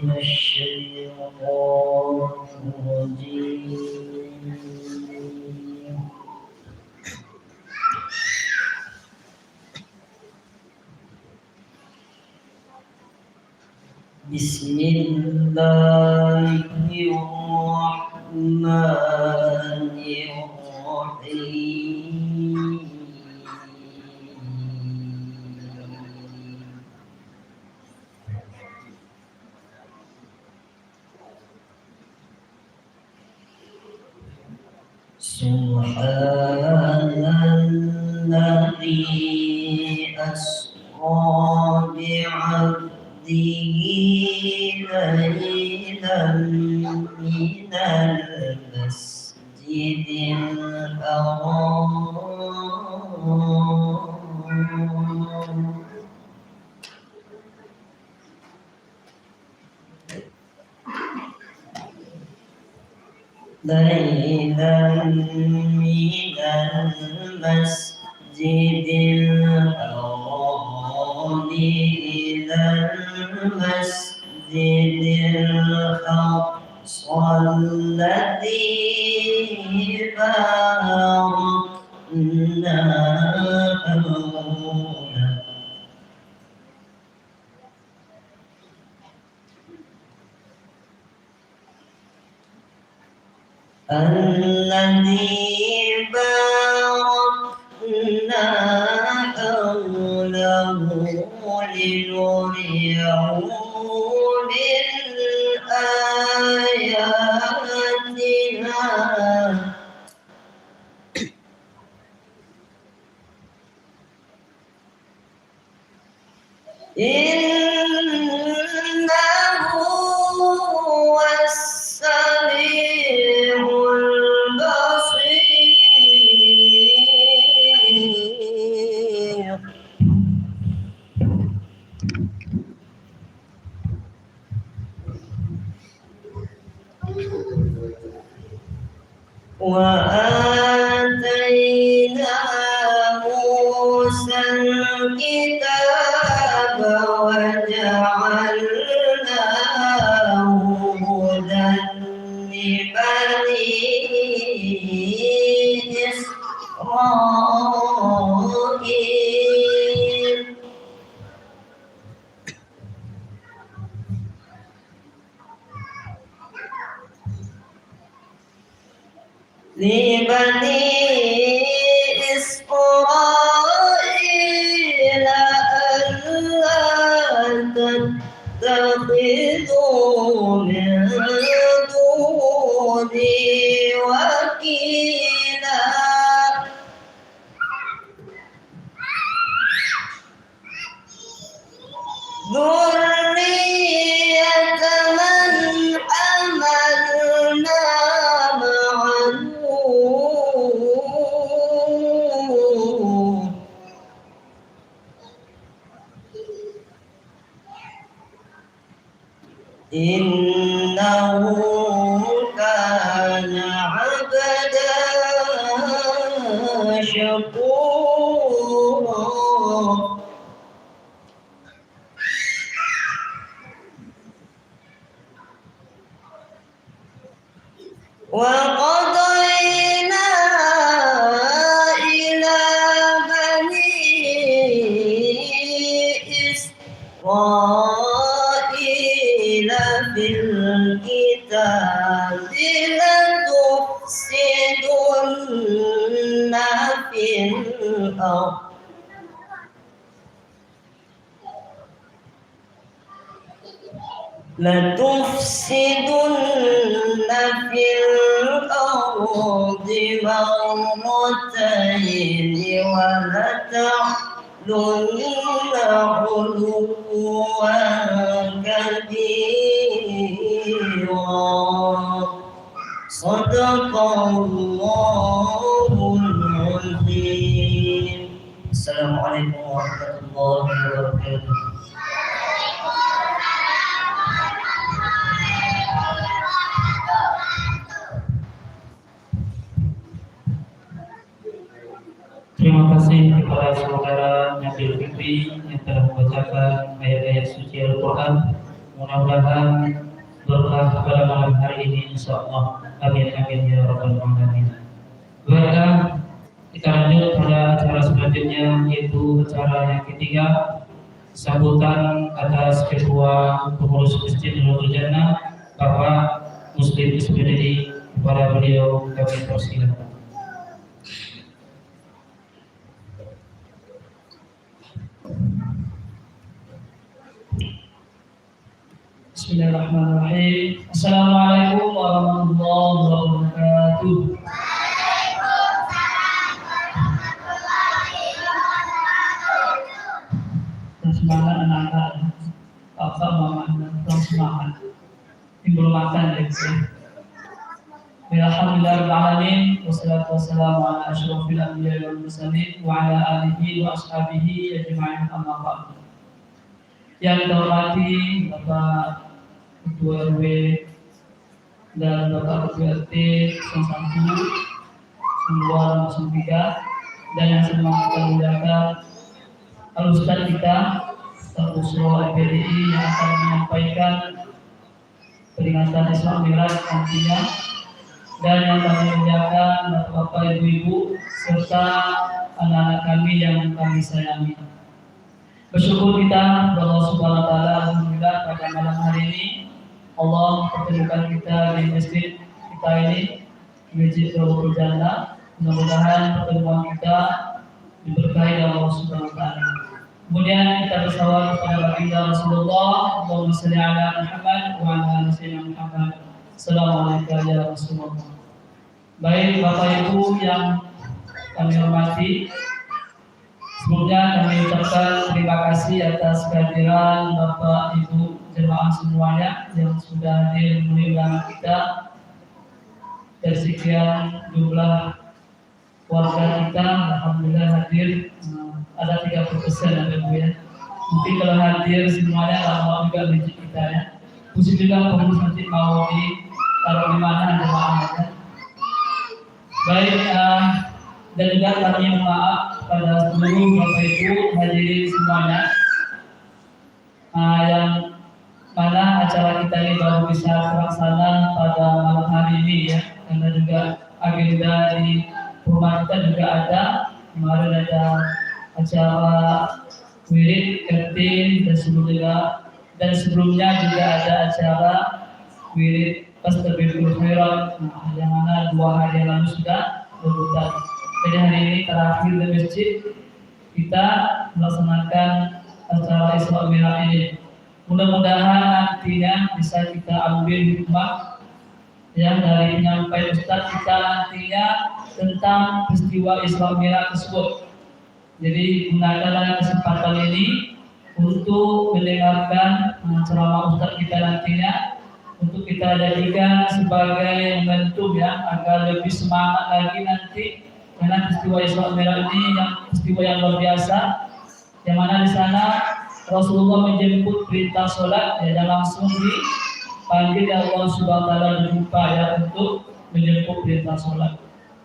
من الشيطان الرجيم. بسم الله الرحمن الرحيم. سبحان الذي أسرى بعبده ليلا من المسجد الحرام ليلا من المسجد الحرام إلى المسجد الأقصى الذي باركنا حوله الذي باركنا حوله لنريه من آياتنا إنه هو السميع البصير. وآتينا موسى الكتاب وجعلناه هدى لبني إسرائيل. لبني إسرائيل ألا تتخذوا من دوني وكيلا ذرية من حملنا مع نوح إنه كان عبدا شكورا. وقضينا إلى بني إسرائيل في الكتاب لتفسدن في الأرض في الأرض مرتين ولتعلن علوا كبيرا. صدق الله العظيم. السلام عليكم ورحمة الله وبركاته. Terima kasih kepada saudara Nabil Fikri yang telah membacakan ayat-ayat suci Al-Quran Mudah-mudahan berkah pada malam hari ini insyaallah. Amin amin ya rabbal alamin. Baiklah, kita lanjut pada acara selanjutnya, yaitu acara yang ketiga, sambutan atas Ketua Pengurus Masjid Nurul Jannah Bapak Muslim Ismaili. Kepada beliau kami persilakan. Bismillahirrahmanirrahim. Assalamualaikum warahmatullahi wabarakatuh. Semangat anak-anak, Bapak Mama dan semangat. Timbul makan ya. Alhamdulillahirrahmanirrahim. Wassalatu wassalamu ala asyrafil anbiya'i wal mursalin wa ala alihi wa ashabihi ajma'in, amma ba'du. Yang kita hormati Bapak Ketua RW dan Bapak Ketua RT 01, 02, 03, dan yang sedang kita muliakan Al-Ustaz kita, Ustaz Usro LPDI yang akan menyampaikan peringatan Isra Mi'raj nantinya, dan yang kami muliakan Bapak Ibu-Ibu serta anak-anak kami yang kami sayangi. Bersyukur kita kepada Allah Subhanahu wa taala, alhamdulillah pada malam hari ini Allah pertemukan kita di masjid kita ini, Masjid Nurul Jannah. Mudah-mudahan pertemuan kita diberkahi oleh Allah Subhanahu wa taala. Kemudian kita bersalawat kepada baginda Rasulullah, Allahumma shalli ala Muhammad wa ala ali sayyidina Muhammad. Assalamualaikum ya Rasulullah. Baik Bapak Ibu yang kami hormati, sebelumnya kami ucapkan terima kasih atas kehadiran Bapak Ibu jemaah semuanya yang sudah hadir memenuhi undangan kita. Dari sekian jumlah warga kita, alhamdulillah hadir ada 30% ada Bu ya. Mungkin kalau hadir semuanya lama juga masjid kita ya. Khusus juga pengurus masjid mau ditaruh di mana jemaahnya. Baik, dan juga kami mohon maaf pada seluruh Bapak Ibu hadirin semuanya yang mana acara kita ini baru bisa terlaksana pada malam hari ini ya, karena juga agenda di rumah kita juga ada. Kemarin ada acara wirid kertin dan sebelumnya juga ada acara wirid Tasbihul Khairat, yang mana 2 hari yang lalu sudah berputar. Jadi hari ini terakhir di masjid kita melaksanakan acara Isra Mi'raj ini. Mudah-mudahan nantinya bisa kita ambil hikmah yang dari penyampaian Ustaz kita nantinya tentang peristiwa Isra Mi'raj tersebut. Jadi gunakanlah kesempatan ini untuk mendengarkan ceramah Ustaz kita nantinya, untuk kita jadikan sebagai momentum ya, agar lebih semangat lagi nanti, karena peristiwa Isra Mi'raj ini yang peristiwa yang luar biasa, yang mana di sana Rasulullah menjemput perintah sholat ya, dan langsung dipanggil Allah Subhanahu wa taala berjumpa ya untuk menjemput perintah sholat.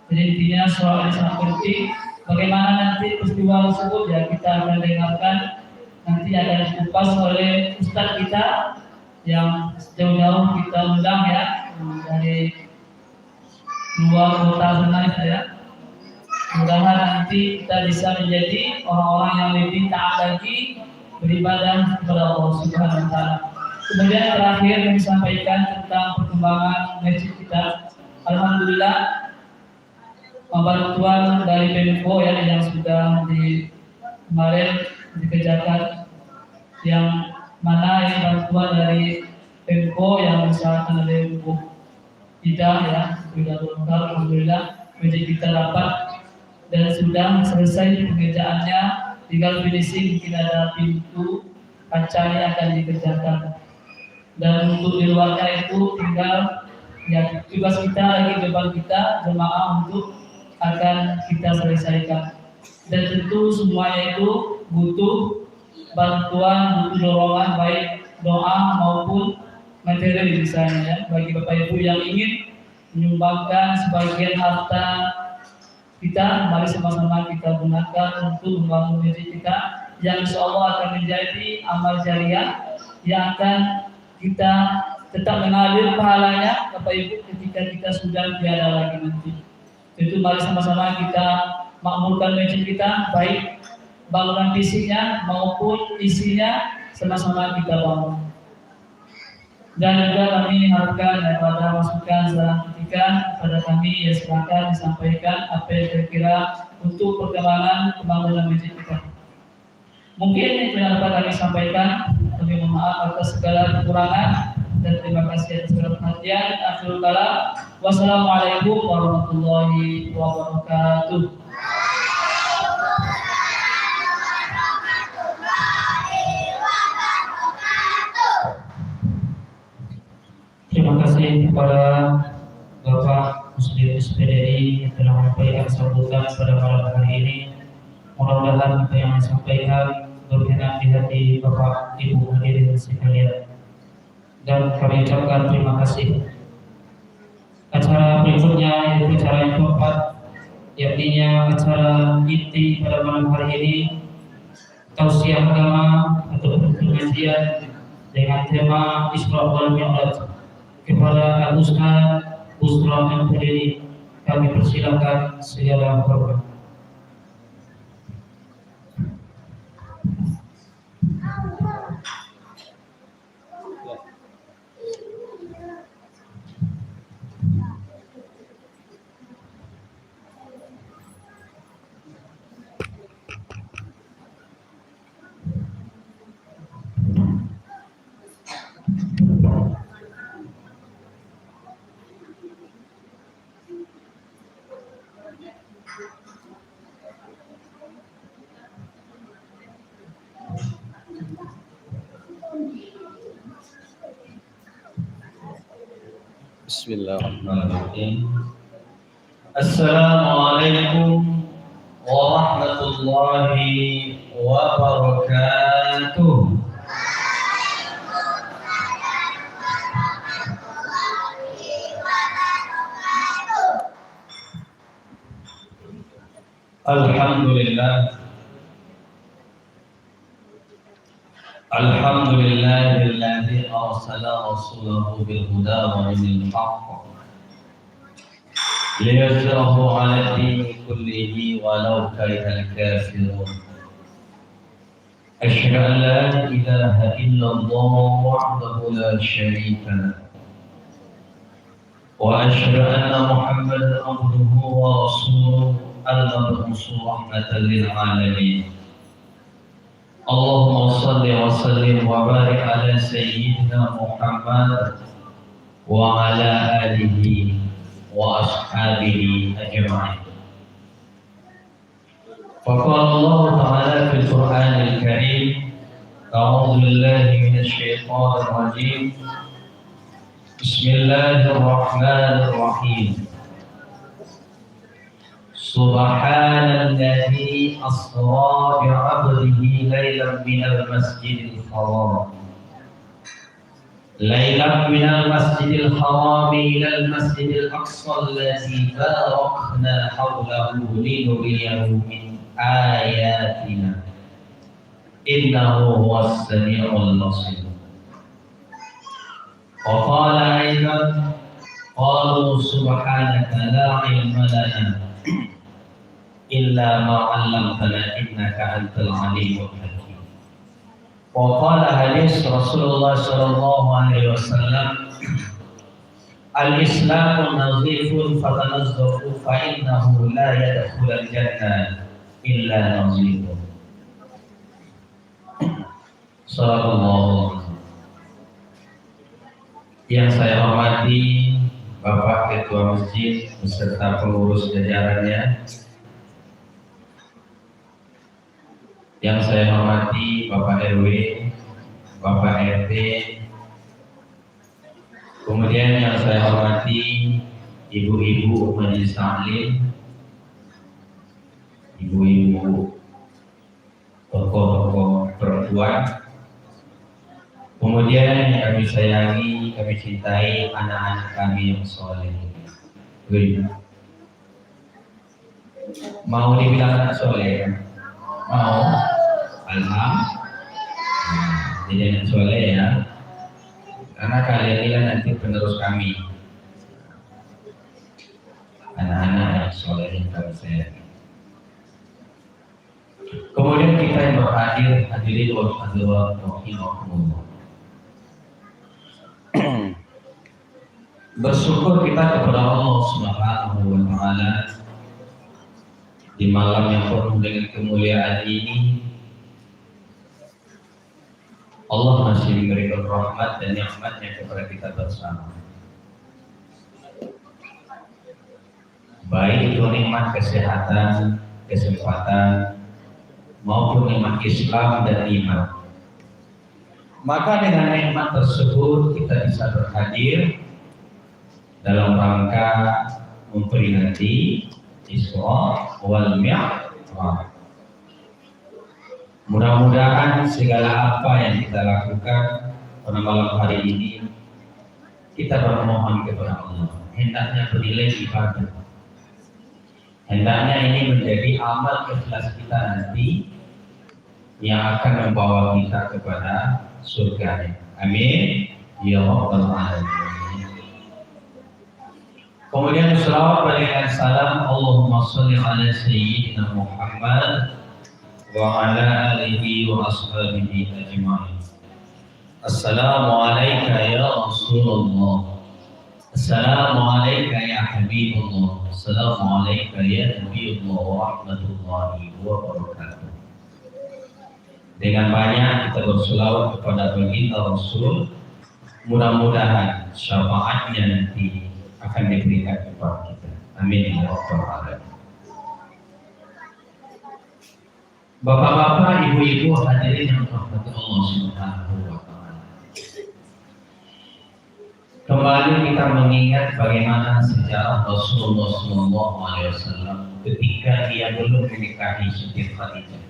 Jadi intinya sholat ini sangat penting. Bagaimana nanti peristiwa tersebut ya kita akan dengarkan, nanti akan dikupas oleh Ustaz kita yang jauh-jauh kita undang ya, dari luar kota sana ya. Mudah-mudahan nanti kita bisa menjadi orang-orang yang lebih taat lagi beribadah kepada Allah Subhanahu wa taala. Kemudian terakhir yang disampaikan tentang perkembangan masjid kita. Alhamdulillah bantuan dari Pemko ya yang sudah kemarin dikerjakan, yang mana ini bantuan dari Pemko yang misalkan oleh Bu Ida ya, sudah lengkap alhamdulillah masjid kita dapat dan sudah selesai pengerjaannya, tinggal finishing, mungkin ada pintu kacanya akan dikerjakan, dan untuk di luarnya itu tinggal ya tugas kita lagi, beban kita jemaah untuk akan kita selesaikan. Dan tentu semuanya itu butuh bantuan, butuh dorongan, baik doa maupun materi misalnya ya. Bagi Bapak Ibu yang ingin menyumbangkan sebagian harta kita, mari sama-sama kita gunakan untuk membangun masjid kita yang insya Allah akan menjadi amal jariah yang akan kita tetap mengalir pahalanya Bapak Ibu ketika kita sudah tiada lagi nanti. Itu mari sama-sama kita makmurkan masjid kita, baik bangunan fisiknya maupun isinya sama-sama kita bangun. Dan juga kami harapkan daripada masukan saran kritikan kepada kami, ya silakan disampaikan apa yang kira-kira untuk perkembangan pembangunan masjid kita. Mungkin itu yang dapat kami sampaikan. Kami mohon maaf atas segala kekurangan dan terima kasih atas segala perhatian. Akhirul kalam. Wassalamualaikum warahmatullahi wabarakatuh. Terima kasih kepada Bapak Muslim SPDI yang telah menyampaikan sambutan pada malam hari ini. Mudah-mudahan apa yang disampaikan berkenan di hati Bapak Ibu hadirin sekalian. Dan kami ucapkan terima kasih. Acara berikutnya yaitu acara yang keempat, yakni acara inti pada malam hari ini, tausiah agama atau pengajian dengan tema Isra wal Mi'raj. Kepada Al-Ustaz Busra Al-Fadili kami persilakan segala hormat. Bismillahirrahmanirrahim. Assalamualaikum warahmatullahi wabarakatuh. Alhamdulillah. Alhamdulillahilladzi arsala rasulahu bil huda wa dinil haqq liyuzhirahu 'ala ad-dini kullihi walau karihal kafirun. Asyhadu an la ilaha illallah wahdahu la syarika lahu wa asyhadu anna Muhammadan abduhu wa rasuluhu al-mab'uus rahmatan lil 'alamin. Allahumma salli wa sallim wa barik ala sayyidina Muhammad wa ala alihi wa ashabihi ajma'in. Faqala Allah ta'ala fil Qur'anil Karim, a'udzu billahi minasy syaithanir rajim. Bismillahirrahmanirrahim. Subhanalladzi asra bi'abdihi laylan minal masjidil haram ilal masjidil aqsa allazi barakna hawlahu linuriyahu min ayatina innahu huwas sami'ul basir. Wa qala aidan qalu subhanaka la ilma lana illa ma 'allamtana innaka antal alimul hakim. Wa qala hadis Rasulullah sallallahu alaihi wasallam, al-islamu nazifun fatanazzafu fa innahu la yadkhulul jannah illa nazifun. Sallallahu. Yang saya hormati Bapak Ketua Masjid beserta pengurus jajarannya, yang saya hormati Bapak RW, Bapak RT, kemudian yang saya hormati ibu-ibu majelis taklim, ibu-ibu tokoh-tokoh perempuan, kemudian yang kami sayangi, kami cintai anak-anak kami yang soleh. Mau dibilang anak soleh? Mau? Alhamdulillah. Jadi anak soleh ya. karena kalian ini nanti penerus kami, anak-anak yang solehin kami saya. Kemudian kita yang berhadir, hadirin wa hadirat rahimakumullah. Bersyukur kita kepada Allah Subhanahu wa taala di malam yang penuh dengan kemuliaan ini. Allah masih memberikan rahmat dan nikmat-Nya kepada kita bersama. Baik itu nikmat kesehatan, kesempatan, maupun nikmat Islam dan iman. Maka dengan nikmat tersebut kita bisa berhadir dalam rangka memperingati Isra wal Mi'raj. Mudah-mudahan segala apa yang kita lakukan pada malam hari ini kita bermohon kepada Allah, hendaknya bernilai ibadah. Hendaknya ini menjadi amal ikhlas kita nanti yang akan membawa kita kepada surga. Amin ya rabbal alamin. Kemudian selawat dan salam Allahumma sholli ala sayyidina Muhammad wa ala alihi wa ashabihi ajma'in. Assalamu alayka ya Rasulullah. Assalamu alayka ya Habibullah. Assalamu alayka ya Nabiyullah wa rahmatullahi wa barakatuh. Dengan banyak kita berselawat kepada baginda Rasul, mudah-mudahan syafaatnya nanti akan diberikan kepada kita. Amin ya rabbal alamin. Bapak-bapak, ibu-ibu hadirin yang dirahmati Allah Subhanahu wa taala. Kembali kita mengingat bagaimana sejarah Rasulullah SAW ketika dia belum menikahi Siti Khadijah.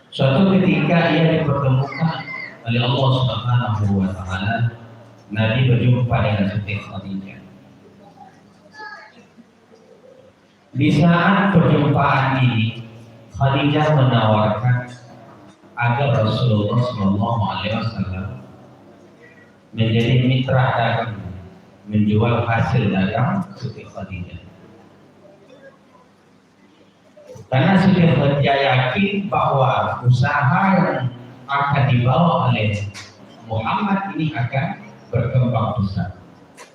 Suatu ketika ia dipertemukan oleh Allah Subhanahu wa taala, Nabi berjumpa dengan Siti Khadijah. Di saat perjumpaan ini, Khadijah menawarkan agar Rasulullah SAW menjadi mitra dagang, menjual hasil dagang Siti Khadijah. Karena Siti Khadijah yakin bahwa usaha yang akan dibawa oleh Muhammad ini akan berkembang besar.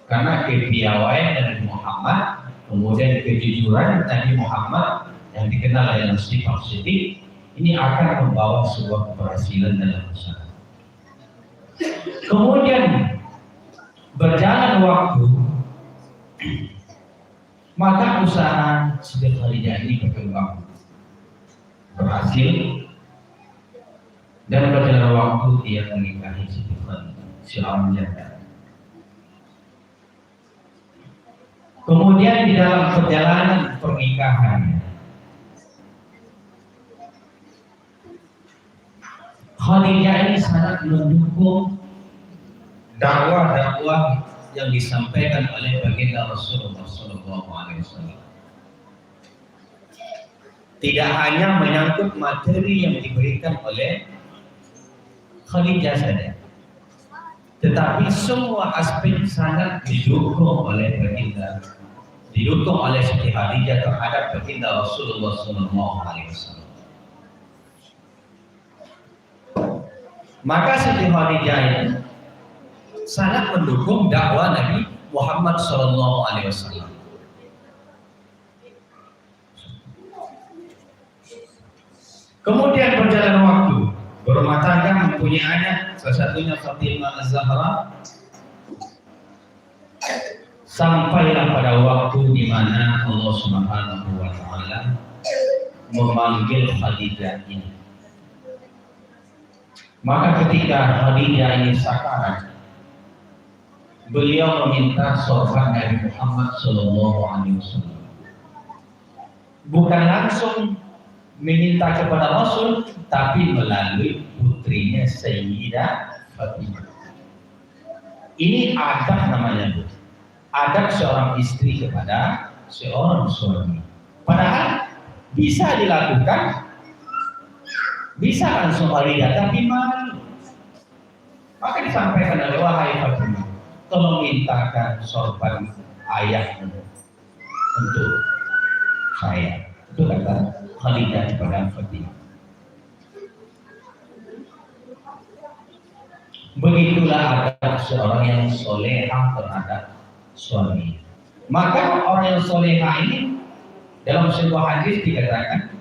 Karena kepiawaian dari Muhammad, kemudian kejujuran Nabi Muhammad yang dikenal dengan sifat siddiq, ini akan membawa sebuah keberhasilan dalam usaha. Kemudian berjalan waktu, maka usaha Siti Khadijah ini berkembang, berhasil, dan berjalan waktu dia menikahi Siti Khadijah, seorang janda. Kemudian di dalam perjalanan pernikahan, Khadijah ini sangat mendukung dakwah-dakwah yang disampaikan oleh baginda Rasulullah SAW. Tidak hanya menyangkut materi yang diberikan oleh Khadijah saja, tetapi semua aspek sangat didukung oleh baginda, didukung oleh Siti Khadijah terhadap baginda Rasulullah SAW. Maka Siti Khadijah ini sangat mendukung dakwah Nabi Muhammad SAW. Kemudian berjalan waktu, berumah tangga, mempunyai anak, salah satunya Fatimah Az-Zahra. Sampailah pada waktu di mana Allah Subhanahu wa taala memanggil Khadijah ini. Maka ketika Khadijah ini sakarat, beliau meminta sorban Nabi Muhammad SAW. Bukan langsung meminta kepada Rasul, tapi melalui putrinya Sayyidah Fatimah. Ini adab namanya, Bu. Adab seorang istri kepada seorang suami. Padahal bisa dilakukan, bisa langsung Khadijah, tapi malu. Maka disampaikan oleh wahai Fatimah, tolong mintakan sorban ayahmu untuk saya. Itu kata Khadijah kepada Fatimah. Begitulah adab seorang yang solehah terhadap suami. Maka orang yang solehah ini dalam sebuah hadis dikatakan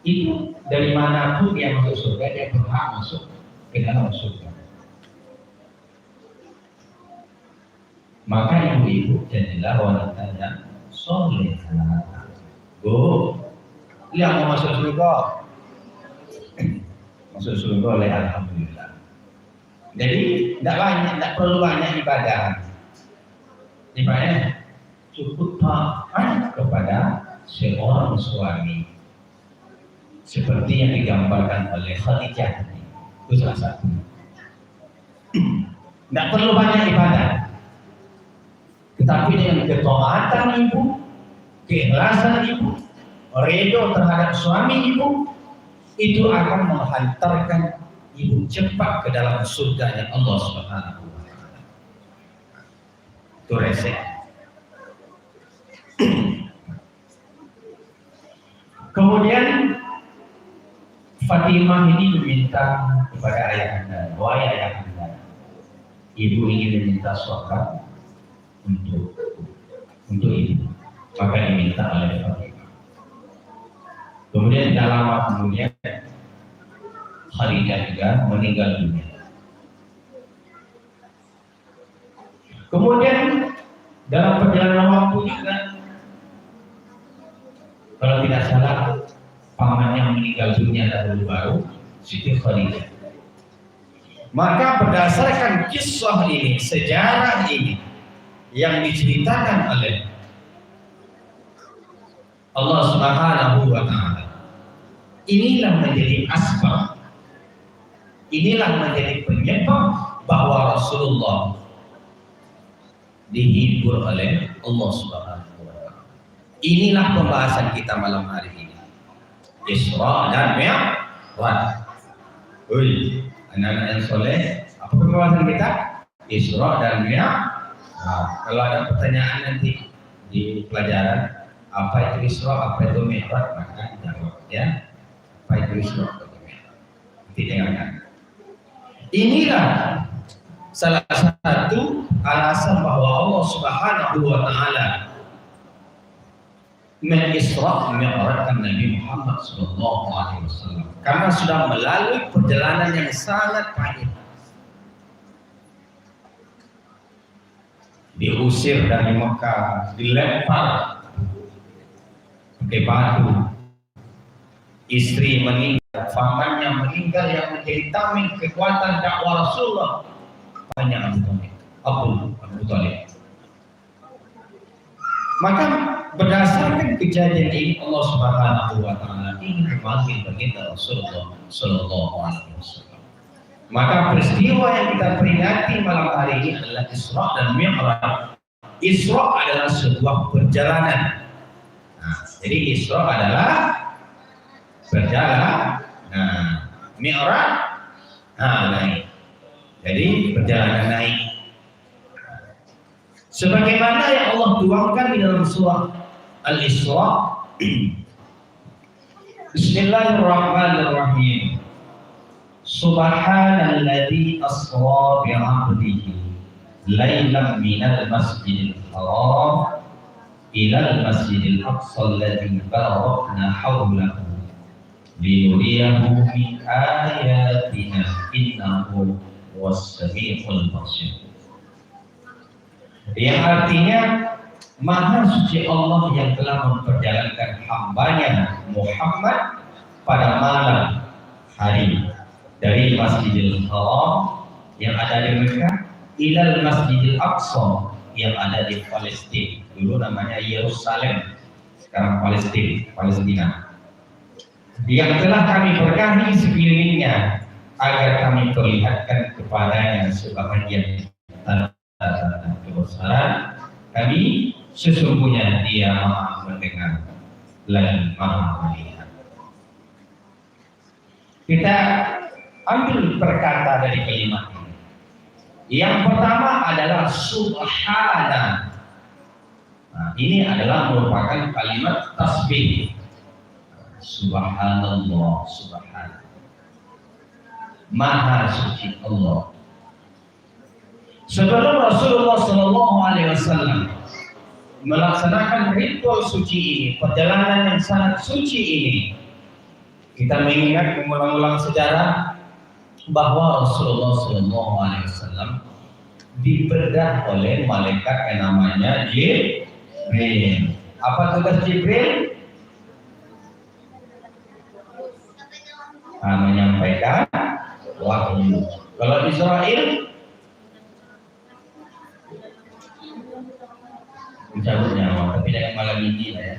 itu dari manapun dia masuk surga, dia berhak masuk ke dalam surga. Maka ibu-ibu jadilah wanita yang solehah. Bu, yang mau masuk surga, masuk surga oleh alhamdulillah. Jadi tidak perlu banyak ibadah. Ibadah cukup taat kepada seorang suami, seperti yang digambarkan oleh Khadijah. Itu salah satu. Tidak perlu banyak ibadah, tetapi dengan ketaatan ibu, keikhlasan ibu, ridho terhadap suami ibu, itu akan menghantarkan ibu cepat ke dalam surganya Allah Subhanahu wa Ta'ala. Itu resep. Kemudian Fatimah ini meminta kepada ayahanda, wahai ayahanda, ibu ingin meminta syafaat untuk ibu. Maka diminta oleh Fatimah. Kemudian tidak lama kemudian Khadijah juga meninggal dunia. Kemudian dalam perjalanan waktu juga, kalau tidak salah, pamannya meninggal dunia dahulu baru Siti Khadijah. Maka berdasarkan kisah ini, sejarah ini yang diceritakan oleh Allah Subhanahu wa Ta'ala, inilah menjadi asbab, inilah menjadi penyebab bahwa Rasulullah dihibur oleh Allah Subhanahu wa Ta'ala. Inilah pembahasan kita malam hari ini, Isra dan Mi'raj. Anak-anak yang soleh, apa pembahasan kita? Isra dan Mi'raj. Kalau ada pertanyaan nanti di pelajaran, apa itu Isra, apa itu Mi'raj, maka jawab ya. Apa itu Isra, apa itu Mi'raj. Nanti dengarkan. Inilah salah satu alasan bahwa Allah Subhanahu wa Ta'ala mengisra mi'rajkan Nabi Muhammad sallallahu alaihi wasallam karena sudah melalui perjalanan yang sangat panjang. Diusir dari Mekah, dilempar pakai batu, istri meninggal, pamannya meninggal yang menjadi tameng kekuatan dakwah Rasulullah, banyak Abu Talib. Maka berdasarkan kejadian ini Allah Subhanahu wa Ta'ala ingin memanggil baginda Rasulullah sallallahu alaihi wasallam. Maka peristiwa yang kita peringati malam hari ini adalah Isra dan Mi'raj. Isra adalah sebuah perjalanan. Jadi Isra adalah berjalan, Mi'raj naik. Jadi perjalanan naik. Sebagaimana yang Allah tuangkan di dalam surah Al-Isra. Bismillahirrahmanirrahim. Subhanalladzi asra bi 'abdihi lailan minal masjidil haram ila al-masjidil aqsa alladzi barakna hawlahu linuriyahu min ayatina innahu was-sami'ul basir. Yang artinya Maha suci Allah yang telah memperjalankan hambanya Muhammad pada malam hari dari Masjidil Haram yang ada di Mekah ilal Masjidil Aqsa yang ada di Palestina. Dulu namanya Yerusalem, sekarang Palestina. Yang telah kami berkahi sekelilingnya agar kami perlihatkan kepadanya sebahagian tanda kebesaran kami, sesungguhnya Dia Maha mendengar dan Maha melihat. Kita ambil perkata dari kalimat ini. Yang pertama adalah subhana. Nah, ini adalah merupakan kalimat tasbih. Subhanallah, subhanallah. Maha suci Allah. Sebelum Rasulullah SAW melaksanakan ritual suci ini, perjalanan yang sangat suci ini, kita mengingat mengulang-ulang sejarah bahwa Rasulullah SAW dibedah oleh malaikat yang namanya Jibril. Apa tugas Jibril? Menyampaikan wahyu. Kalau Israel mencabut nyawa, tapi jangan malam ini lah ya,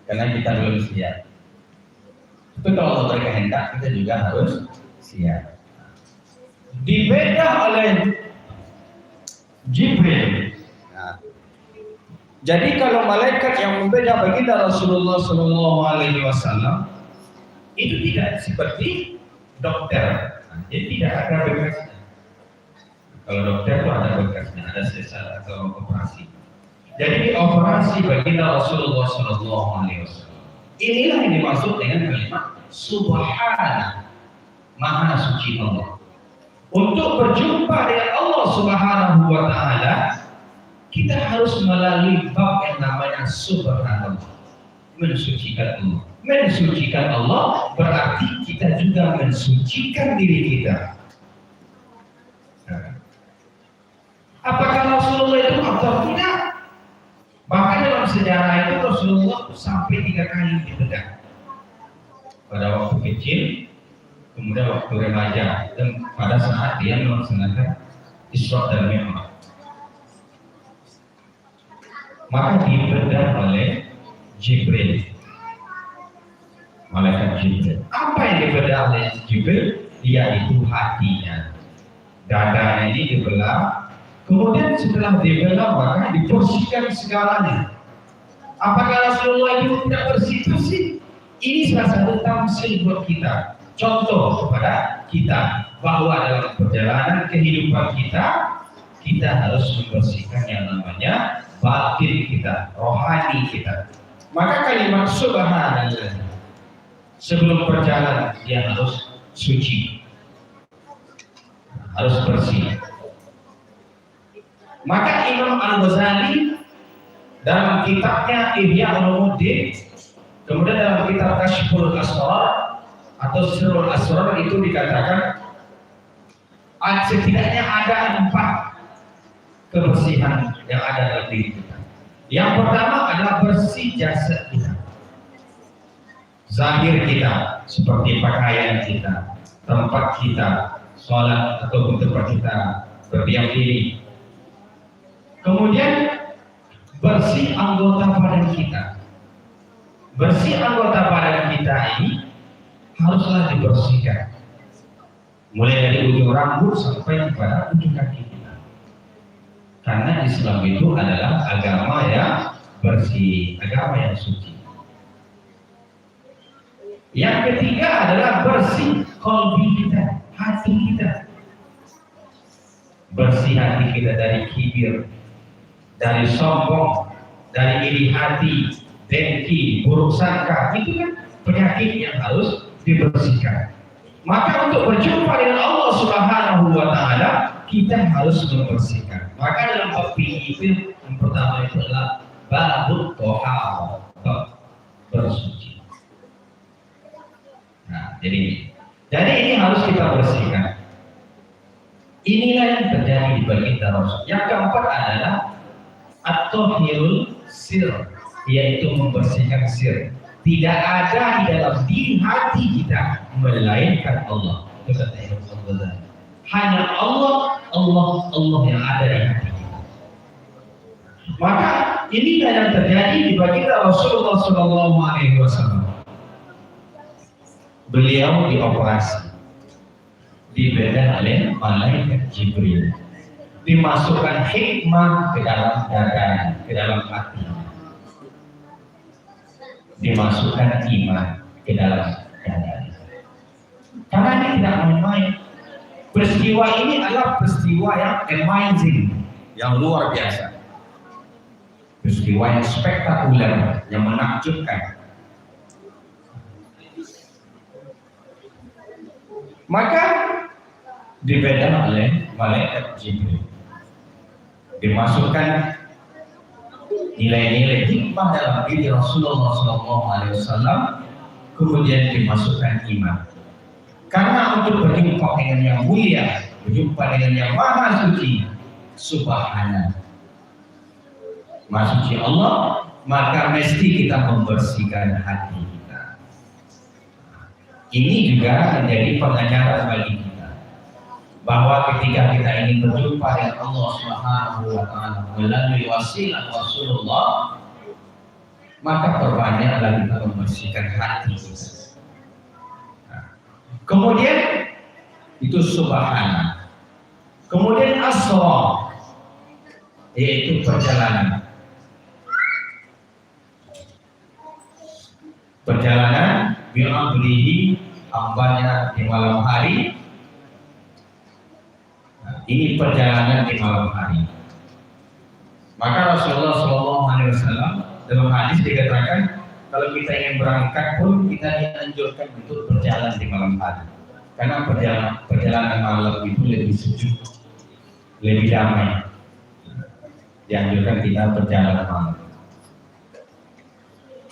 karena kita belum siap. Itu kalau Allah berkehendak, kita juga harus siap. Dibedah oleh Jibril. Nah, jadi kalau malaikat yang membedah baginda Rasulullah SAW itu tidak seperti dokter. Nah, jadi tidak ada berkasnya. Kalau dokter itu ada berkasnya, ada sesar atau operasi. Jadi operasi baginda Rasulullah SAW. Inilah yang dimaksud dengan kalimat Subhana, Maha Suci Allah. Untuk berjumpa dengan Allah Subhanahu wa Ta'ala, kita harus melalui bab yang namanya Subhanallah, mensucikan Allah. Mensucikan Allah berarti kita juga mensucikan diri kita. Apakah Rasulullah itu atau tidak? Bahkan dalam sejarah itu Rasulullah sampai 3 kali dibedah. Pada waktu kecil, kemudian waktu remaja, dan pada saat dia melaksanakan Isra dan Mi'raj. Maka dibedah oleh Jibril, malaikat Jibril. Apa yang dibedah oleh Jibril? Yaitu hatinya. Dadanya ini dibelah. Kemudian setelah dibelah maka dibersihkan segalanya. Apakah Rasulullah itu tidak bersih-bersih? Ini salah satu tamsil buat kita, contoh kepada kita bahwa dalam perjalanan kehidupan kita harus membersihkan yang namanya batin kita, rohani kita. Maka kalimat subhanallah sebelum perjalanan dia harus suci, harus bersih. Maka Imam Al-Ghazali dalam kitabnya Ihya Ulumuddin, kemudian dalam kitab Kashful Asrar atau Sirrul Asrar itu dikatakan setidaknya ada 4 kebersihan yang ada dalam diri kita. Yang pertama adalah bersih jasad kita, zahir kita seperti pakaian kita, tempat kita sholat ataupun tempat kita berdiam diri. Kemudian bersih anggota badan kita. Bersih anggota badan kita ini haruslah dibersihkan, mulai dari ujung rambut sampai kepada ujung kaki kita. Karena Islam itu adalah agama yang bersih, agama yang suci. Yang ketiga adalah bersih qalbi kita, hati kita. Bersih hati kita dari kibir, dari sombong, dari iri hati, dengki, buruk sangka. Itu kan penyakit yang harus dibersihkan. Maka untuk berjumpa dengan Allah Subhanahu wa Ta'ala, kita harus membersihkan. Maka dalam bab itu yang pertama itu adalah babut tohar, bab bersuci. Nah, jadi ini harus kita bersihkan. Inilah yang terjadi di baginda Rasul. Yang keempat adalah at-tahhirul sir, yaitu membersihkan sir. Tidak ada di dalam diri hati kita melainkan Allah. Itu kata Imam Al-Ghazali. Hanya Allah yang ada di hati kita. Maka inilah yang terjadi di baginda Rasulullah SAW. Beliau dioperasi, dibedah oleh malaikat Jibril, dimasukkan hikmah ke dalam dada, ke dalam hati, dimasukkan iman ke dalam dada. Karena ini tidak main-main. Peristiwa ini adalah peristiwa yang amazing, yang luar biasa. Peristiwa yang spektakuler, yang menakjubkan. Maka dibedah oleh malaikat Jibril. Dimasukkan nilai-nilai hikmah dalam diri Rasulullah SAW, kemudian dimasukkan iman. Karena untuk berjumpa dengan yang mulia, berjumpa dengan yang maha suci, subhana, maha suci Allah, maka mesti kita membersihkan hati kita. Ini juga menjadi pengajaran bagi kita, bahwa ketika kita ingin berjumpa dengan Allah Subhanahu wa Ta'ala melalui wasilah Rasulullah, maka perbanyaklah kita membersihkan hati kita. Kemudian itu subhana. Kemudian asra, yaitu perjalanan. Perjalanan bi'amrihi, hambanya di malam hari. Ini perjalanan di malam hari. Maka Rasulullah SAW dalam hadis dikatakan, kalau kita ingin berangkat pun kita dianjurkan untuk berjalan di malam hari. Karena perjalanan malam itu lebih sejuk, lebih damai. Dianjurkan kita berjalan malam.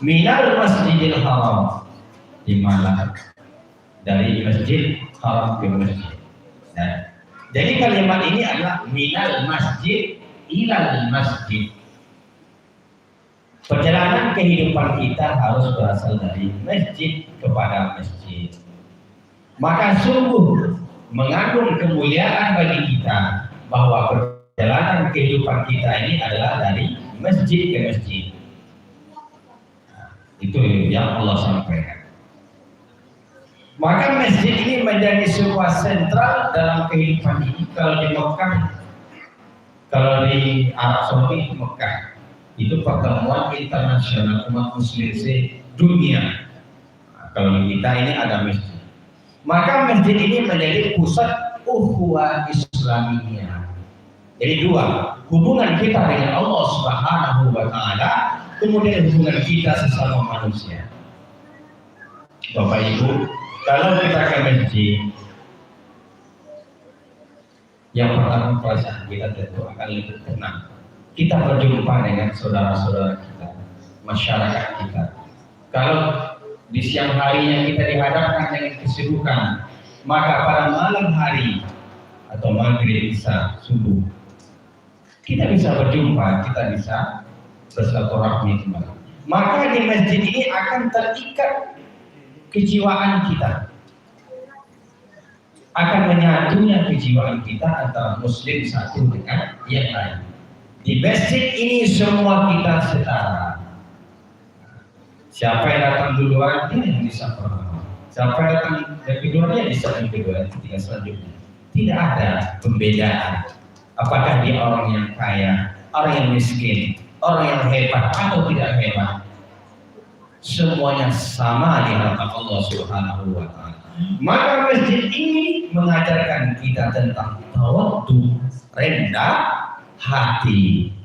Minal Masjidil Haram, di malam, dari Masjid Haram ke masjid. Nah, jadi kalimat ini adalah minal masjid ilal masjid. Perjalanan kehidupan kita harus berasal dari masjid kepada masjid. Maka sungguh mengandung kemuliaan bagi kita bahwa perjalanan kehidupan kita ini adalah dari masjid ke masjid. Nah, itu yang Allah sampaikan. Maka masjid ini menjadi sebuah sentral dalam kehidupan ini. Kalau di Mekah, kalau di Arab Saudi, Mekah, itu pertemuan internasional umat muslim dunia. Nah, kalau kita ini ada masjid. Maka masjid ini menjadi pusat ukhuwah Islamiyah. Jadi dua, hubungan kita dengan Allah Subhanahu wa Ta'ala, kemudian hubungan kita sesama manusia. Bapak Ibu, kalau kita ke masjid, yang pertama perasaan kita tentu akan lebih tenang. Kita berjumpa dengan saudara-saudara kita, masyarakat kita. Kalau di siang harinya kita dihadapkan dengan kesibukan, maka pada malam hari atau maghrib, isya, subuh, kita bisa berjumpa, kita bisa bersilaturahmi kembali. Maka di masjid ini akan terikat kejiwaan kita, akan menyatunya kejiwaan kita antara muslim satu dengan yang lain. Di masjid ini semua kita setara. Siapa yang datang duluan, dia yang bisa pertama. Siapa yang datang yang kedua, dia bisa yang kedua, ketiga selanjutnya. Tidak ada pembedaan. Apakah dia orang yang kaya, orang yang miskin, orang yang hebat atau tidak hebat. Semuanya sama di hadapan Allah Subhanahu wa Ta'ala. Maka masjid ini mengajarkan kita tentang tawadhu, rendah hati.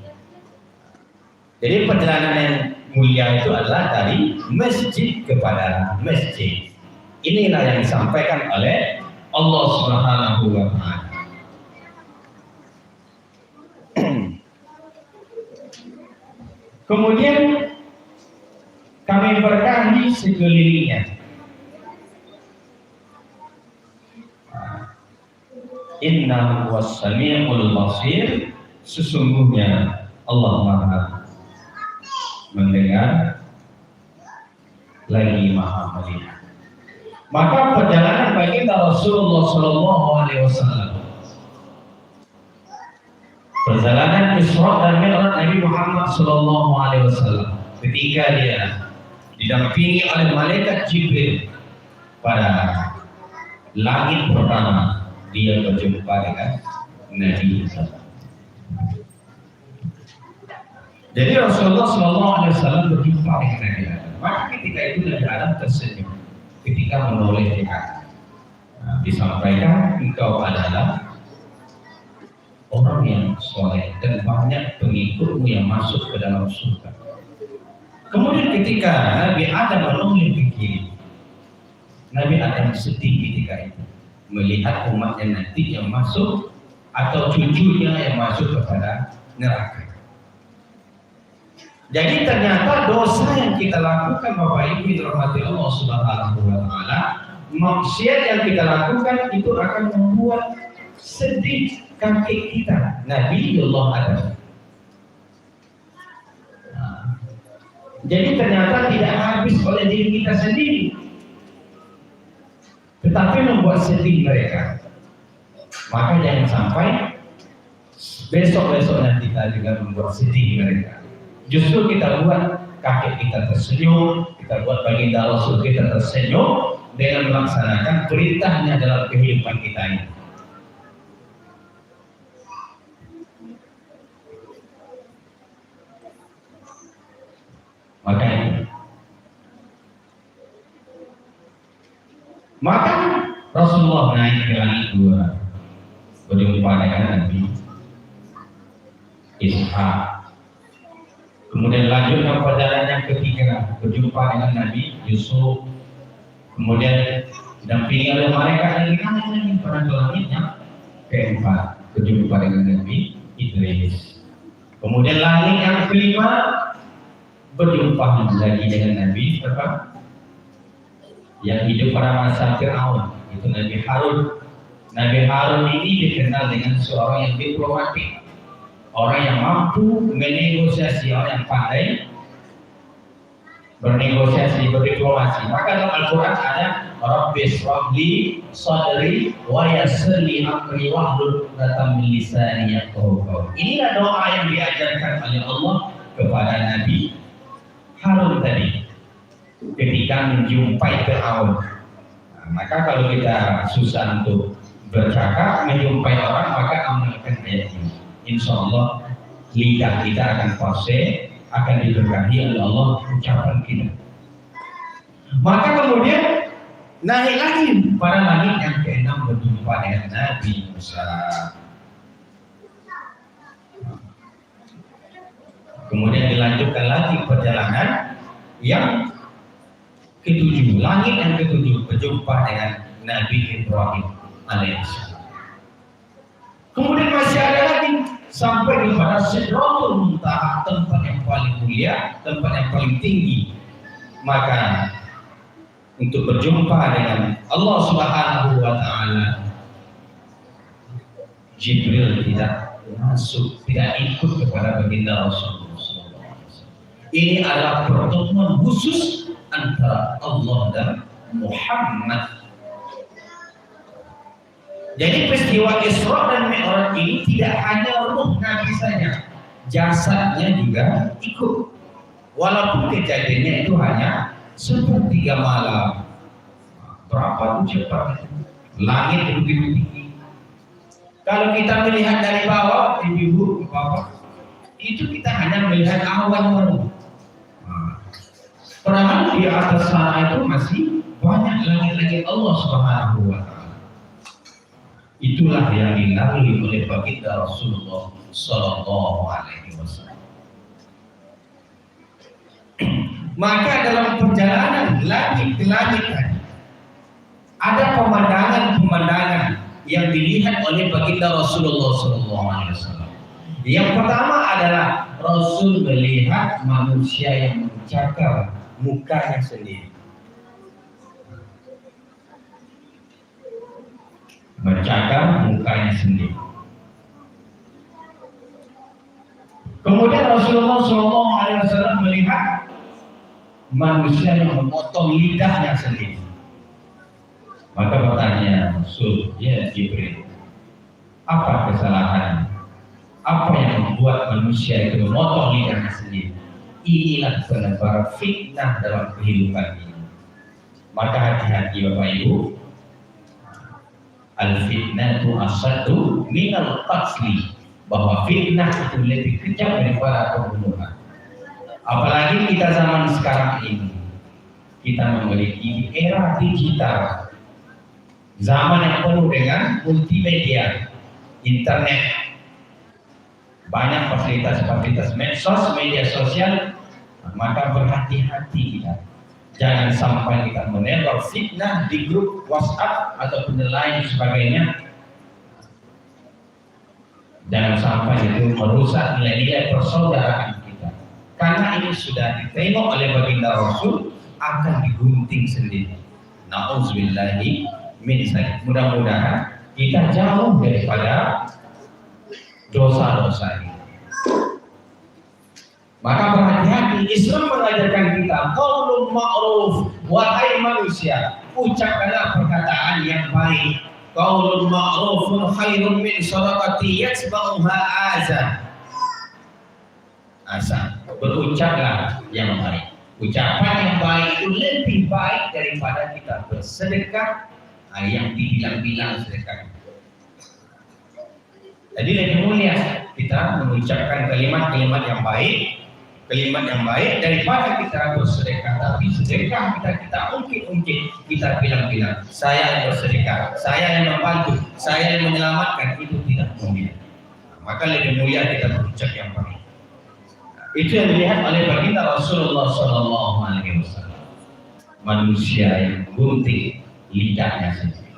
Jadi perjalanan yang mulia itu adalah dari masjid kepada masjid. Inilah yang disampaikan oleh Allah Subhanahu wa Ta'ala. Kemudian kami berkahi sekelilingnya. Inna huwas sami'ul basir, sesungguhnya Allah Maha mendengar lagi Maha melihat. Maka perjalanan baginda Rasulullah SAW, perjalanan Isra dan Mi'raj Nabi Muhammad SAW, ketika dia didampingi oleh malaikat Jibril pada langit pertama, dia berjumpa dengan Nabi Isa. Jadi Rasulullah SAW berjumpa dengan Nabi Adam. Maka ketika itu Nabi Adam tersenyum ketika menoleh di atas. disampaikan engkau adalah orang yang soleh dan banyak pengikutmu yang masuk ke dalam surga. Kemudian ketika Nabi Adam menoleh ke kiri, Nabi Adam sedih ketika itu melihat umatnya nanti yang masuk atau cucunya yang masuk kepada neraka. Jadi ternyata dosa yang kita lakukan Bapak Ibu dirahmati Allah Subhanahu wa taala, maksiat yang kita lakukan itu akan membuat sedih kakek kita, Nabiullah Adam. Jadi ternyata tidak habis oleh diri kita sendiri, tetapi membuat sedih mereka. Maka jangan sampai besok-besoknya kita juga membuat sedih mereka. Justru kita buat kakek kita tersenyum, kita buat baginda Rasul kita tersenyum dengan melaksanakan perintahnya dalam kehidupan kita ini. Maka Rasulullah naik ke langit 2 berjumpa dengan Nabi Ishak. Kemudian lanjutkan perjalanan yang ketiga berjumpa dengan Nabi Yusuf. Kemudian didampingi oleh malaikat lagi pada langit yang keempat berjumpa dengan Nabi Idris. Kemudian langit yang kelima berjumpa lagi dengan Nabi yang hidup pada masa Fir'aun, itu Nabi Harun. Nabi Harun ini dikenal dengan seorang yang diplomatik, orang yang mampu menegosiasi, orang yang pandai bernegosiasi, berdiplomasi. Maka dalam Al-Quran ada Rabbi shrahli sadri wa yassir li amri wahlul 'uqdatam min lisani yafqahu qawli. Inilah doa yang diajarkan oleh Allah kepada Nabi Harun tadi ketika menjumpai Fir'aun. Maka kalau kita susah untuk bercakap, menjumpai orang, maka amalkan ayat ini. Insya Allah lidah kita akan fasih, akan diberkahi oleh Allah ucapan kita. Maka kemudian naik lagi pada langit yang ke-6 berjumpa dengan Nabi Musa. Kemudian dilanjutkan lagi perjalanan yang ke-7, langit yang ke-7 berjumpa dengan Nabi Ibrahim alaihissalam. Kemudian masih ada lagi sampai kepada Sidratul Muntaha, tempat yang paling mulia, tempat yang paling tinggi. Maka untuk berjumpa dengan Allah Subhanahu wa taala, Jibril tidak masuk, tidak ikut kepada baginda Rasulullah. Ini adalah pertemuan khusus antara Allah dan Muhammad. Jadi peristiwa Isra dan Mi'raj ini tidak hanya ruh Nabi saja, jasadnya juga ikut. Walaupun kejadiannya itu hanya sepertiga malam. Berapa tuh cepat? Langit begitu tinggi. Kalau kita melihat dari bawah, ibu bapak, itu kita hanya melihat awan baru. Padahal di atas sana itu masih banyak langit-langit Allah Subhanahu wa taala. Itulah yang dilalui oleh baginda Rasulullah sallallahu alaihi wasallam. Maka dalam perjalanan langit ke langit tadi ada pemandangan-pemandangan yang dilihat oleh baginda Rasulullah sallallahu alaihi wasallam. Yang pertama adalah Rasul melihat manusia yang mencakar mukanya sendiri. Mencakar mukanya sendiri. Kemudian Rasulullah SAW melihat manusia yang memotong lidahnya sendiri. Maka bertanya Rasul, ya Jibril, apa kesalahan? Apa yang membuat manusia itu memotong lidahnya sendiri? Inilah penebar fitnah dalam kehidupan ini. Maka hati-hati Bapak Ibu. Al-fitnatu asyaddu minal qatli, bahwa fitnah itu lebih kejam daripada pembunuhan. Apalagi kita zaman sekarang ini, kita memiliki era digital. Zaman yang penuh dengan multimedia, internet, banyak fasilitas-fasilitas medsos, media sosial, maka berhati-hati kita. Jangan sampai kita menebar fitnah di grup WhatsApp ataupun lain sebagainya. Jangan sampai itu merusak nilai-nilai persaudaraan kita. Karena ini sudah ditengok oleh baginda Rasul, akan digunting sendiri. Na'udzubillahi min dzalik. Mudah-mudahan kita jauh daripada dosa-dosa ini. Maka berhati-hati, Islam mengajarkan kita qaulun ma'ruf, wahai manusia, ucapkanlah perkataan yang baik. Qaulun ma'rufun khairun min shadaqati yatba'uha azan. Azan, berucaplah yang baik. Ucapan yang baik itu lebih baik daripada kita bersedekah yang dibilang-bilang sedekah. Jadi lebih mulia kita mengucapkan kalimat-kalimat yang baik, daripada kita bersedekah. Tapi sedekah kita ungkit-ungkit, kita bilang-bilang saya yang bersedekah, saya yang membantu, saya yang menyelamatkan, itu tidak mulia. Maka lebih mulia kita berucap yang baik. Itu yang dilihat oleh baginda Rasulullah SAW. Manusia yang gunting lidahnya sendiri.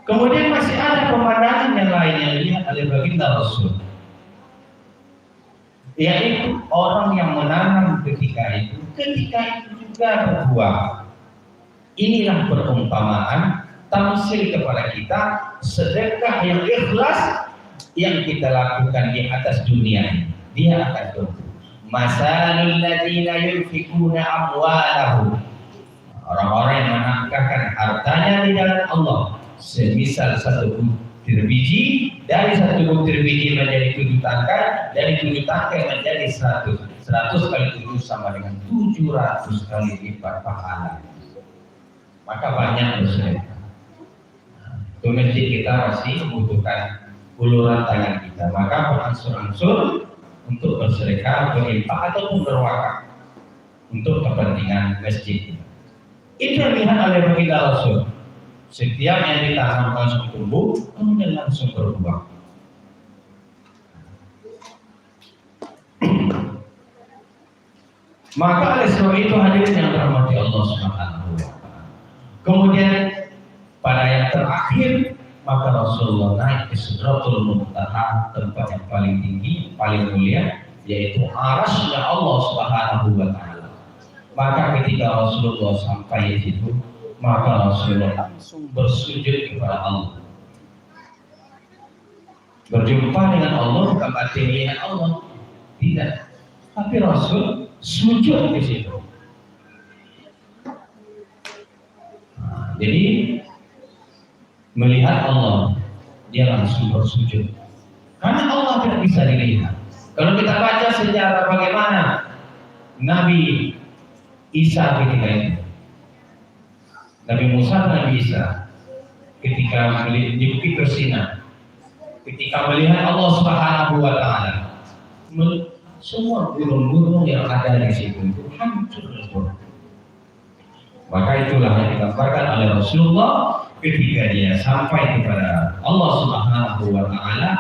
Kemudian masih ada pemandangan yang lain yang dilihat oleh baginda Rasul, yaitu orang yang menanam ketika itu juga berbuah. Inilah perumpamaan tamsil kepada kita sedekah yang ikhlas yang kita lakukan di atas dunia ini. Dia akan tumbuh. Masalul ladzina yunfikuna amwalahum, orang-orang yang menafkahkan hartanya di jalan Allah, semisal satu butir biji, dari satu butir biji menjadi 7 tangkai, dari 7 tangkai menjadi 100. 100 kali 7 sama dengan 700 kali lipat pahala. Maka banyak bersedekah. Itu masjid kita masih membutuhkan uluran tangan kita. Maka beransur-ansur untuk bersedekah, berinfak ataupun berwakaf untuk kepentingan masjid. Itu yang dilihat oleh baginda Rasul. Setiap yang ditanam langsung tumbuh, kemudian langsung berbuah. Maka oleh sebab itu hadirin yang dirahmati Allah Subhanahu wa taala. Kemudian pada yang terakhir, maka Rasulullah naik ke Sidratul Muntaha, tempat yang paling tinggi, paling mulia, yaitu arasy Allah Subhanahu wa taala. Maka ketika Rasulullah sampai di situ, maka Rasulullah langsung bersujud kepada Allah. Berjumpa dengan Allah bukan berarti melihat Allah, tidak. Tapi Rasul sujud di situ. Jadi melihat Allah, dia langsung bersujud. Karena Allah tidak bisa dilihat. Kalau kita baca sejarah bagaimana Nabi Isa ketika itu, Nabi Musa dan Nabi Isa ketika di Bukit Persina, ketika melihat Allah Subhanahu wa taala, semua gunung-gunung yang ada di situ itu hancur lebur. Maka itulah yang digambarkan oleh Rasulullah ketika dia sampai kepada Allah Subhanahu wa taala,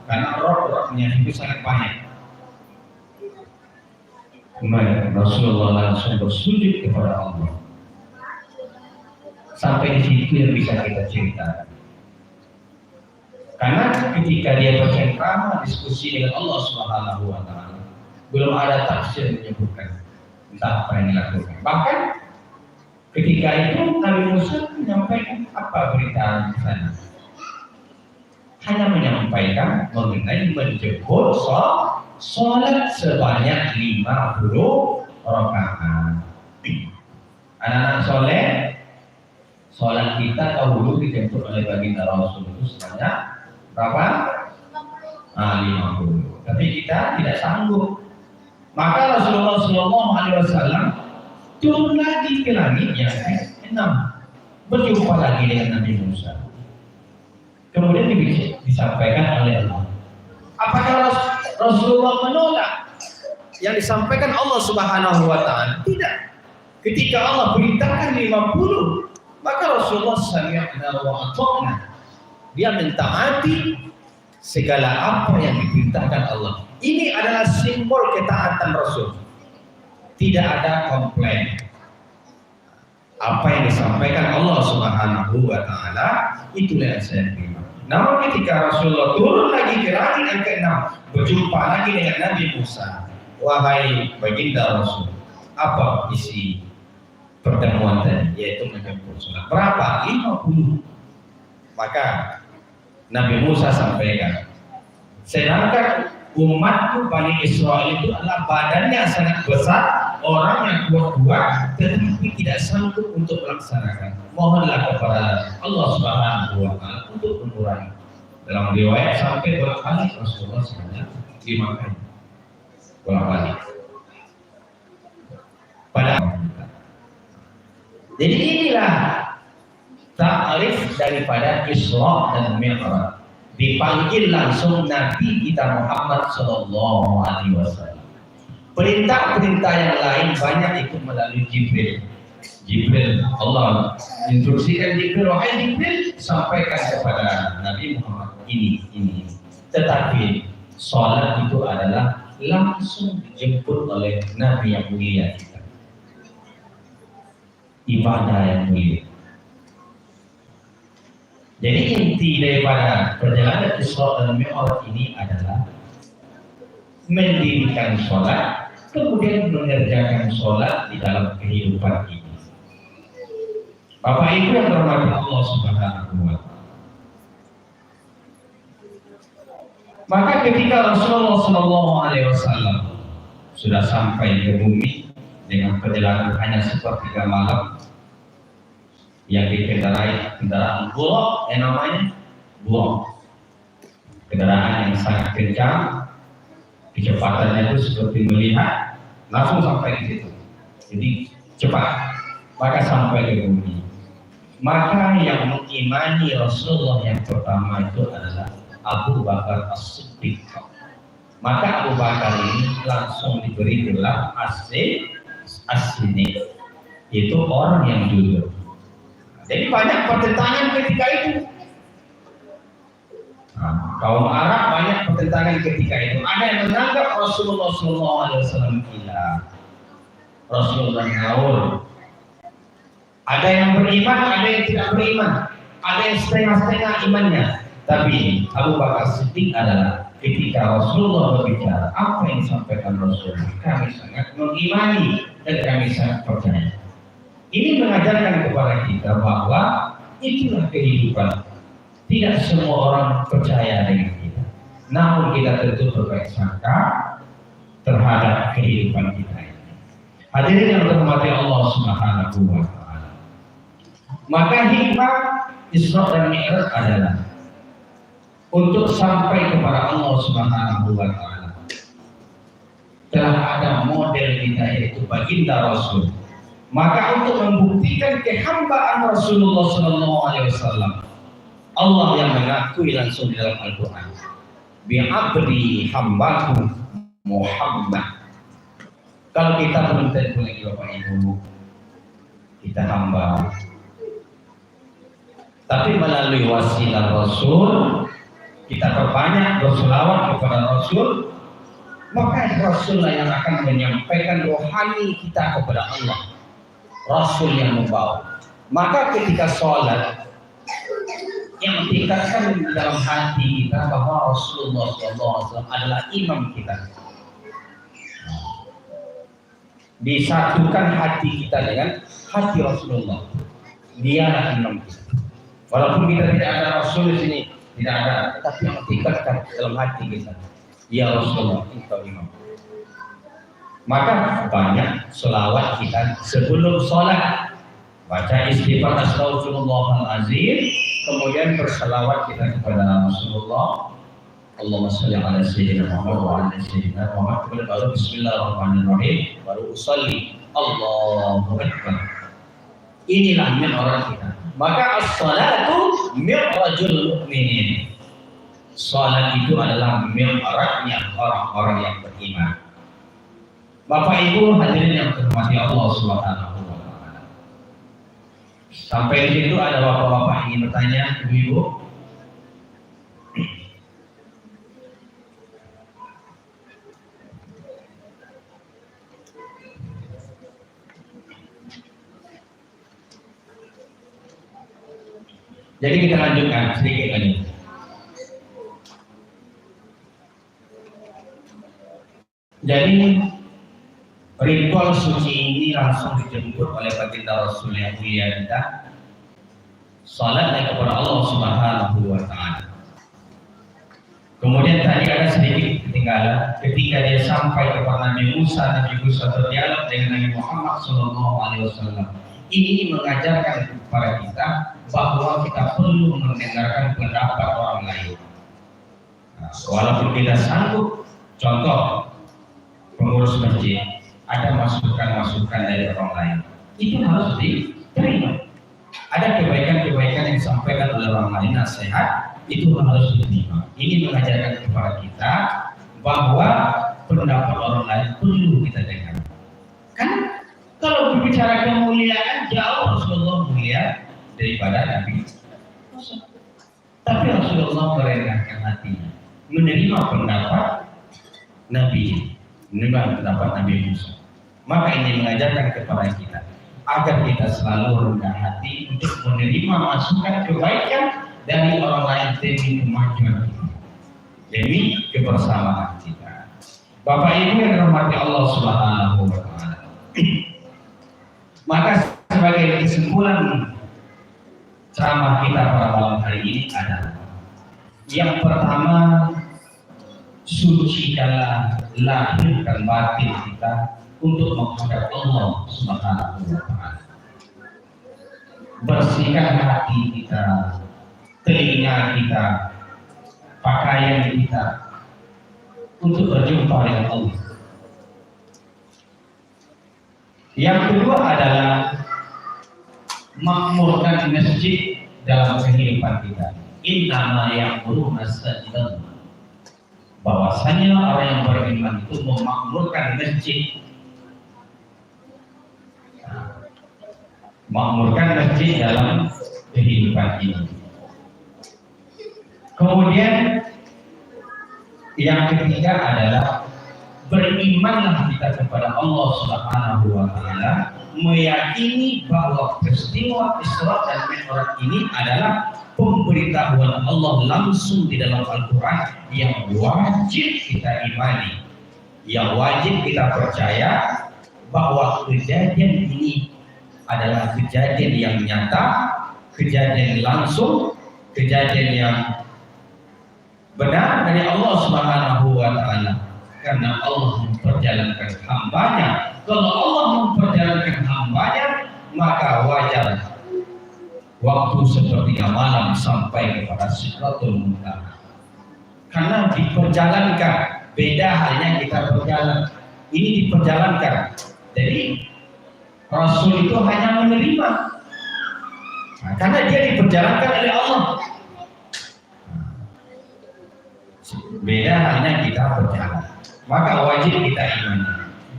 karena roh-rohnya itu sangat banyak. Maka Rasulullah langsung bersujud kepada Allah. Sampai di situ yang bisa kita ceritakan. Karena ketika dia bercengkrama diskusi dengan Allah Subhanahu wa taala, belum ada tafsir menyebutkan entah apa yang dilakukan. Bahkan ketika itu Nabi Musa menyampaikan apa berita di sana? Hanya menyampaikan mengenai menjemput sholat sebanyak 50 rakaat. Anak-anak soleh, sholat kita dahulu dijemput oleh baginda Rasul itu sebanyak berapa? 50. Tapi kita tidak sanggup. Maka Rasulullah SAW turun lagi ke langit yang ke-6, berjumpa lagi dengan Nabi Musa. Kemudian disampaikan oleh Allah. Apakah Rasulullah menolak yang disampaikan Allah Subhanahu wa taala? Tidak. Ketika Allah beritakan 50 Maka Rasulullah sami'na wa ata'na. Dia mentaati segala apa yang diperintahkan Allah. Ini adalah simbol ketaatan Rasul. Tidak ada komplain. Apa yang disampaikan Allah Subhanahu wa taala itulah yang saya terima. Namun ketika Rasulullah turun lagi ke langit yang ke-6, berjumpa lagi dengan Nabi Musa. Wahai baginda Rasul, apa isi pertemuan tadi? Yaitu menjemput sholat. Berapa? 50. Maka Nabi Musa sampaikan, sedangkan umatku Bani Israel itu adalah badannya sangat besar, orang yang kuat-kuat, tetapi tidak sanggup untuk melaksanakan. Mohonlah kepada Allah Subhanahu wa taala untuk mengurangi. Dalam riwayat sampai berapa kali Rasulullah sebenarnya dimakan. Berapa kali? Pada jadi inilah ta'rif daripada Isra dan Mi'raj. Dipanggil langsung Nabi kita Muhammad sallallahu alaihi wasallam. Perintah-perintah yang lain banyak ikut melalui Jibril. Jibril, Allah instruksikan Jibril, wahai Jibril, sampaikan kepada Nabi Muhammad ini. Tetapi salat itu adalah langsung dijemput oleh Nabi yang mulia kita. Ibadah yang mulia. Jadi inti daripada perjalanan Isra dan Mi'raj ini adalah mendirikan sholat, kemudian mengerjakan sholat di dalam kehidupan ini. Bapak Ibu yang berhormat Allah Subhanahu wa taala. Maka ketika Rasulullah Shallallahu Alaihi Wasallam sudah sampai ke bumi dengan perjalanan hanya sepertiga malam, yang dikendarai kendaraan bulog, yang namanya bulog, kendaraan yang sangat kencang, kecepatannya itu seperti melihat langsung sampai di situ, jadi cepat. Maka sampai ke bumi. Maka yang mengimani Rasulullah yang pertama itu adalah Abu Bakar As-Siddiq. Maka Abu Bakar ini langsung diberi gelar As-Siddiq, itu orang yang jujur. Jadi banyak pertentangan ketika itu. Kaum Arab banyak pertentangan ketika itu. Ada yang menganggap Rasulullah SAW gila, Rasulullah ngawur. Ada yang beriman, ada yang tidak beriman, ada yang setengah-setengah imannya. Tapi Abu Bakar Siddiq adalah ketika Rasulullah berbicara, apa yang disampaikan Rasulullah, kami sangat mengimani dan kami sangat percaya. Ini mengajarkan kepada kita bahwa itulah kehidupan. Tidak semua orang percaya dengan kita, namun kita tentu berbaik sangka terhadap kehidupan kita ini. Hadirin yang dirahmati Allah Subhanahu wa taala. Maka hikmah Isra dan Mi'raj adalah untuk sampai kepada Allah Subhanahu wa taala. Telah ada model kita yaitu baginda Rasul. Maka untuk membuktikan kehambaan Rasulullah sallallahu alaihi wasallam, Allah yang mengakui langsung di dalam Al-Quran, bi'abdi hambaku Muhammad. Kalau kita belum tentu lagi Bapak Ibu, kita hamba. Tapi melalui wasilah Rasul, kita perbanyak berselawat kepada Rasul, maka Rasulullah yang akan menyampaikan rohani kita kepada Allah. Rasul yang membawa. Maka ketika sholat, yang tingkatkan dalam hati kita bahwa Rasulullah SAW adalah imam kita. Disatukan hati kita dengan hati Rasulullah. Dialah imam kita. Walaupun kita tidak ada Rasul di sini, tidak ada, tapi yang tingkatkan dalam hati kita. Ya Rasulullah, engkau imam. Maka banyak selawat kita sebelum sholat. Baca istighfar Astaghfirullahaladzim, kemudian berselawat kita kepada Rasulullah. Allahumma sholli ala sayyidina Muhammad wa ala sayyidina Muhammad. Kemudian baru Bismillahirrahmanirrahim, baru usolli Allahu Akbar. Inilah mi'raj kita. Maka as-salatu mi'rajul mu'minin. Salat itu adalah mi'rajnya orang-orang yang beriman. Bapak Ibu hadirin yang dirahmati Allah Subhanahu wa taala. Sampai di situ ada bapak-bapak ingin bertanya, ibu-ibu? Jadi kita lanjutkan sedikit lagi. Jadi ritual suci ini langsung dijemput oleh baginda Rasul yang mulia kita. Salatnya kepada Allah Subhanahu wa Ta'ala. Kemudian tadi ada sedikit ketinggalan ketika dia sampai kepada Nabi Musa berdialog dengan Nabi Muhammad SAW. Ini mengajarkan kepada kita bahwa kita perlu mendengarkan pendapat orang lain. Nah, walaupun kita sanggup, contoh pengurus masjid ada masukan-masukan dari orang lain, itu harus diterima. Ada kebaikan-kebaikan yang disampaikan oleh orang lain, nasihat, itu harus diterima. Ini mengajarkan kepada kita bahwa pendapat orang lain perlu kita dengar. Kan kalau berbicara kemuliaan, jauh Rasulullah mulia daripada Nabi. Tapi Rasulullah merendahkan hatinya, menerima pendapat Nabi, menerima pendapat Nabi Musa. Maka ini mengajarkan kepada kita agar kita selalu rendah hati untuk menerima masukan kebaikan dari orang lain demi kemajuan kita, demi kebersamaan kita. Bapak Ibu yang dirahmati Allah Subhanahu wa Ta'ala. Maka sebagai kesimpulan ceramah kita pada malam hari ini adalah yang pertama, sucikanlah lahir dan batin kita untuk menghadap Allah Subhanahu wa Ta'ala. Bersihkan hati kita, telinga kita, pakaian kita untuk berjumpa dengan Allah. Yang kedua adalah makmurkan masjid dalam kehidupan kita. Innama ya'muru masajidallah. Bahwasanya orang yang beriman itu memakmurkan masjid. Makmurkan masjid dalam kehidupan ini. Kemudian yang ketiga adalah berimanlah kita kepada Allah Subhanahu wa Ta'ala, meyakini bahwa peristiwa Isra dan Mi'raj ini adalah pemberitahuan Allah langsung di dalam Al-Quran yang wajib kita imani, yang wajib kita percaya bahwa kejadian ini adalah kejadian yang nyata, kejadian langsung, kejadian yang benar dari Allah Subhanahu wa Ta'ala. Karena Allah memperjalankan hambanya. Kalau Allah memperjalankan hambanya, maka wajar waktu sepertiga malam sampai kepada Sidratul Muntaha. Karena diperjalankan, beda halnya kita berjalan. Ini diperjalankan. Jadi Rasul itu hanya menerima. Nah, karena dia diperjalankan oleh Allah. Beda halnya kita berjalan. Maka wajib kita imani.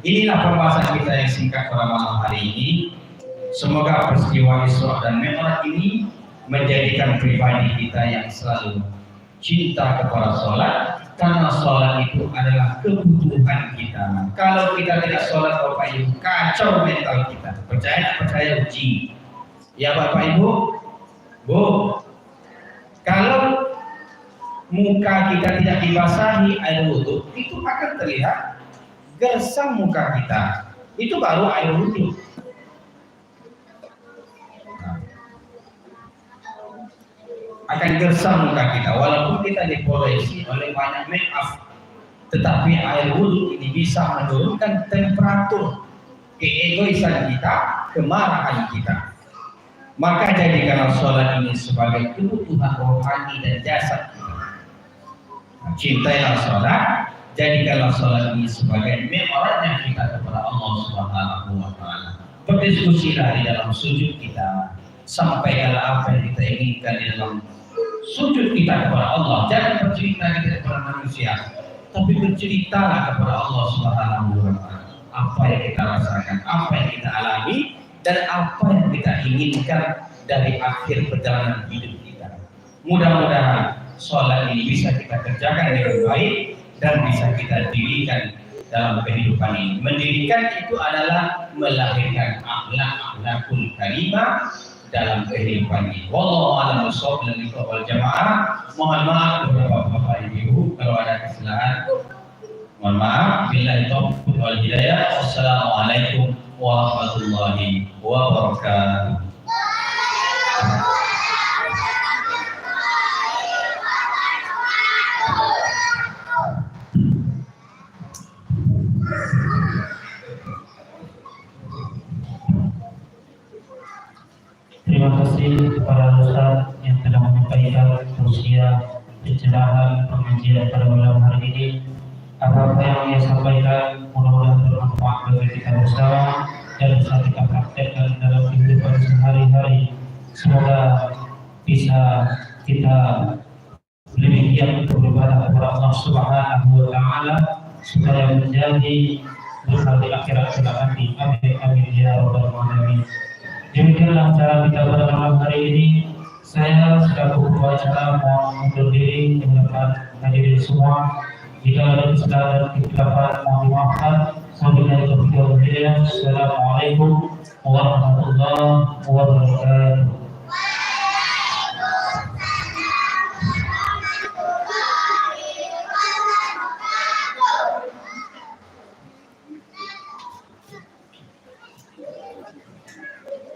Inilah pembahasan kita yang singkat pada malam hari ini. Semoga peristiwa Isra dan Mi'raj ini menjadikan pribadi kita yang selalu cinta kepada sholat, karena sholat itu adalah kebutuhan kita. Kalau kita tidak sholat, Bapak Ibu, kacau mental kita. Percaya uji. Ya Bapak Ibu, Bu, kalau muka kita tidak dibasahi air wudhu, itu akan terlihat gersang muka kita. Itu baru air wudhu. Akan gersang muka kita, walaupun kita dipolisi oleh banyak make up, tetapi air wudhu ini bisa menurunkan temperatur keegoisan kita, kemarahan kita. Maka jadikanlah sholat ini sebagai kebutuhan rohani dan jasad kita. Cintailah sholat, jadikanlah sholat ini sebagai mi'rajnya kita kepada Allah Subhanahu wa Ta'ala. Berdiskusilah di dalam sujud kita, sampaikanlah apa yang kita inginkan di dalam sujud kita kepada Allah. Jangan bercerita kita kepada manusia, tapi berceritalah kepada Allah Subhanahu wa Ta'ala apa yang kita rasakan, apa yang kita alami dan apa yang kita inginkan dari akhir perjalanan hidup kita. Mudah-mudahan sholat ini bisa kita kerjakan dengan baik dan bisa kita dirikan dalam kehidupan ini. Mendirikan itu adalah melahirkan akhlakul karimah dalam kehidupan ini. Wallahu a'lam bishawab wal jamaah. Mohon maaf beberapa bapak ibu kalau ada kesalahan. Mohon maaf. Billahi taufiq wal hidayah. Wassalamualaikum warahmatullahi wabarakatuh. Terima kasih kepada Ustaz yang telah menyampaikan tausiah pencerahan pengajian pada malam hari ini. Apa yang ia sampaikan mudah-mudahan bermanfaat bagi kita bersama dan bisa kita praktekkan dalam kehidupan sehari-hari. Semoga bisa kita lebih giat untuk beribadah kepada Allah Subhanahu wa Ta'ala supaya menjadi bekal di akhirat kelak nanti. Amin amin ya rabbal alamin. Demikianlah cara kita pada malam hari ini. Saya selaku ketua acara mohon undur diri mengucapkan hadirin semua. Jika ada kesalahan dan kekhilafan mohon dimaafkan. Wabillahi taufiq wal hidayah. Assalamualaikum warahmatullahi wabarakatuh.